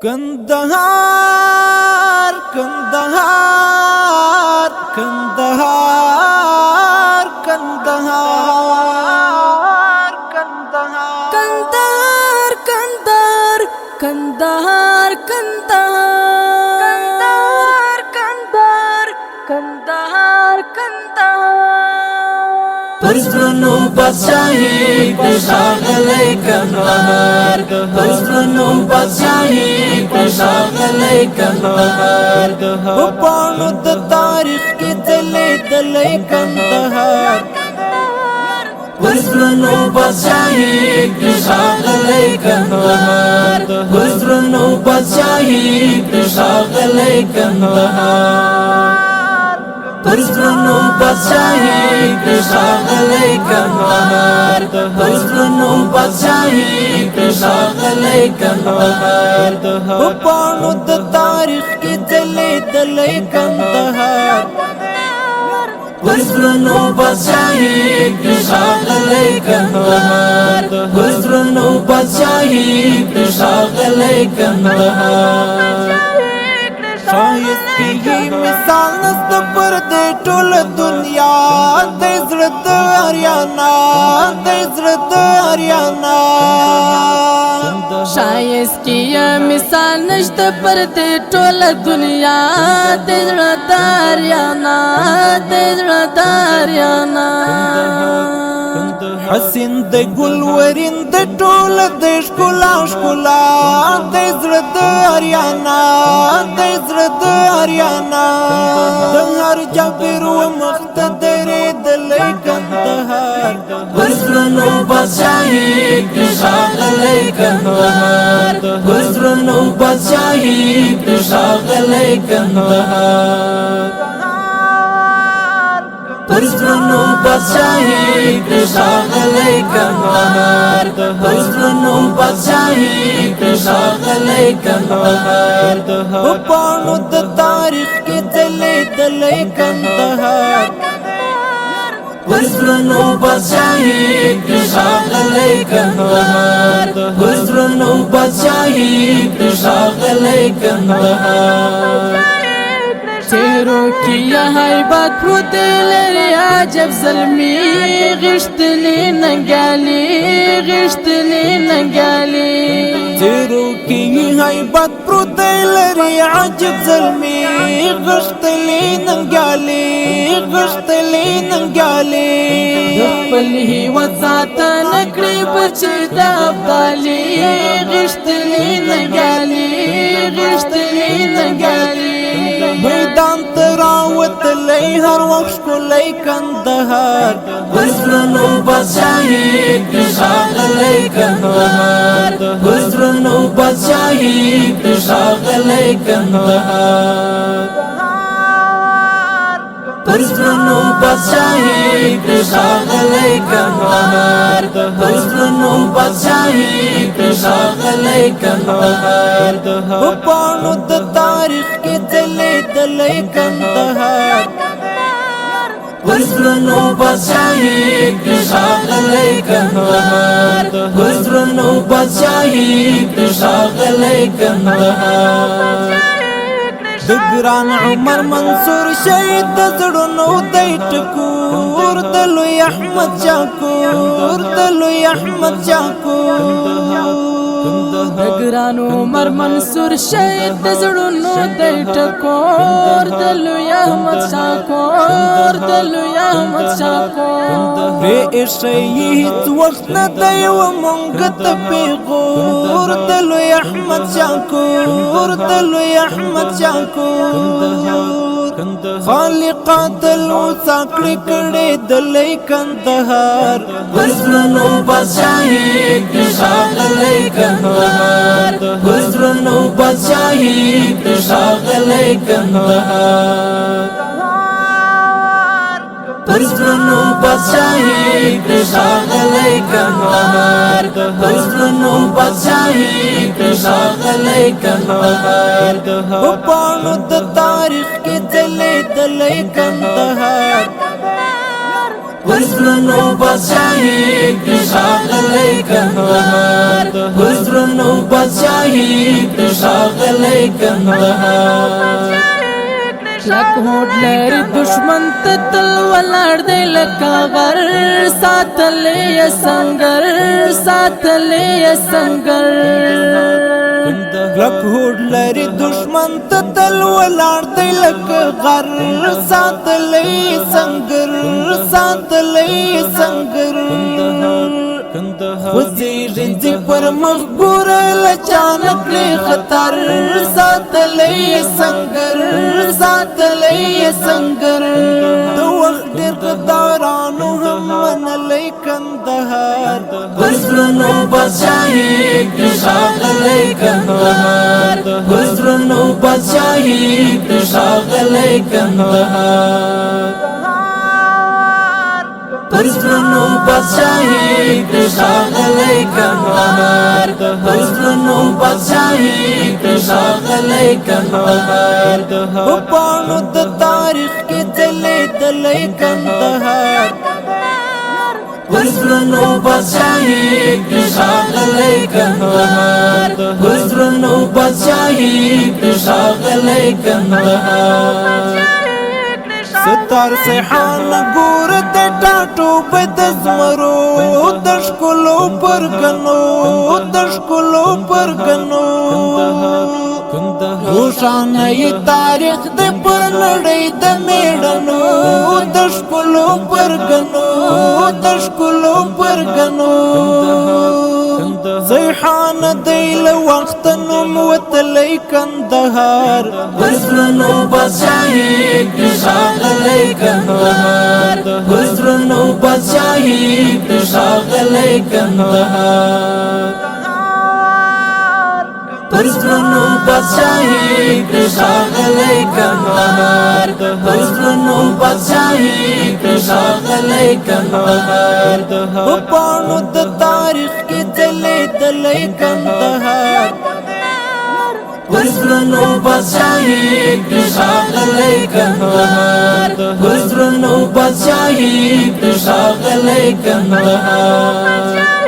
کندهار کندهار کندهار کندهار کندهار کندهار کندهار کندهار کندهار کندهار کندهار کندهار پرزرنو بادشاہی پرشاغلی کندهار پرزرنو بادشاہی پرشاغلی کندهار پانو د تاریخ کې ځلېدلی کندهار پرزرنو بادشاہی پرشاغلی کندهار پرزرنو بادشاہی پرشاغلی کندهار پرزرنو بادشاہی پرشاغلی کندهار پرزرنو بادشاہی پرشاغلی کندهار پانو د تاریخ کې ځلېدلی کندهار پرزرنو بادشاہی پرشاغلی کندهار پرزرنو بادشاہی پرشاغلی کندهار شایست کې مثال نست پر دې ټول دنیا د زړه د اریانا د زړه د اریانا شایست کی مثال نشته پر دې ټول دنیا د زړه داریانا د زړه داریانا حسین د ګلورین د ټول د ښکلا ښکلا د زړه د اریانا د زړه د اریانا د هر جابر و مقتدر د کندهار پرزرنو بادشاہی پرشاغلی کندهار پرزرنو بادشاہی پرشاغلی کندهار پرزرنو بادشاہی پرشاغلی کندهار پرزرنو بادشاہی پرشاغلی کندهار پانو د تاریخ کې ځلېدلی کندهار پرزرنو بادشاہی پرشاغلی کندهار پرزرنو بادشاہی پرشاغلی کندهار تیرو کی حیبت پروت لري عجب زلمی غشتلی ننګالی غشتلی ننګالی تیرو کې حیبت پروت لري عجب زلمی غشتلی ننګالی غشتلی ننګالی خپل هیواد ساتنه کړی بچی د ابدالي غشتلی ننګالی غشتلی ننګالی میدان تراوتلی هر وخت ښکلی کندهار پرزرنو بادشاہی پرشاغلی کندهار پرزرنو بادشاہی پرشاغلی کندهار پرزرنو بادشاہی پرشاغلی کندهار پرزرنو بادشاہی پرشاغلی کندهار پانو د تاریخ کې ځلېدلی کندهار پرزرنو بادشاہی پرشاغلی کندهار پرزرنو بادشاہی پرشاغلی کندهار د ګران عمر منصور شهید د زړونو دی ټکور د لوی احمد شاکور د لوی احمد شاکور ګران عمر منصور شهید د زړونو د ټکور د لوی احمد شاکور د لوی احمد شاکور پرې شهید وخت نه دی و مونږ ته پیغور د لوی احمد شاکور د لوی احمد شاکور خالق دل اوسا کړی کړی د لوی کندهار پرزرنو بادشاہی پرشاغلی کندهار پرزرنو بادشاہی پرشاغلی کندهار پرزرنو بادشاہی پرشاغلی کندهار پرزرنو بادشاہی پرشاغلی کندهار پانو د تاریخ کې ځلېدلی کندهار پزړونو بادشاہي کړي ښاغلی کندهار پزړونو بادشاہي کړي ښاغلی کندهار لک هوډ لري دشمن ته تل ولاړ دی لکه غر ساتلی یې سنګر ساتلی یې سنګر کلک هوډ لري دشمن ته تل ولاړ دی لکه غر ساتلی سنګر ساتلی سنګر وزي رنځي پر مخ ګوره لچانک لري خطر ساتلی سنګر ساتلی سنګر د وخت ډېر غدارانو هم منلی کندهار پزړونو بادشاہي کړي ښاغلی کندهار پزړونو بادشاہي کړي ښاغلی کندهار پزړونو بادشاہي کړي ښاغلی کندهار پزړونو بادشاہي کړي ښاغلی کندهار په پاڼو د تاریخ کې ځلېدلی کندهار پزړونو بادشاہي کړي ښاغلی کندهار پزړونو بادشاہي کړي ښاغلی کندهار ستار سیحان ګور د ټاټو په د زمرو د ښکلو پرګنو د ښکلو پرګنو روښانه یې تاریخ د پر نړۍ د میړنو د ښکلو پرګنو د ښکلو پرګنو سیحان دی له وخت نوم وتلی کندهار پزړونو بادشاہي کړي ښاغلی کندهار پزړونو بادشاہي کړي ښاغلی کندهار پزړونو بادشاہي کړي ښاغلی کندهار پزړونو بادشاہي کړي ښاغلی کندهار په پاڼو د تاریخ کې ځلېدلی کندهار پزړونو بادشاہي کړي ښاغلی کندهار پزړونو بادشاہي کړي ښاغلی کندهار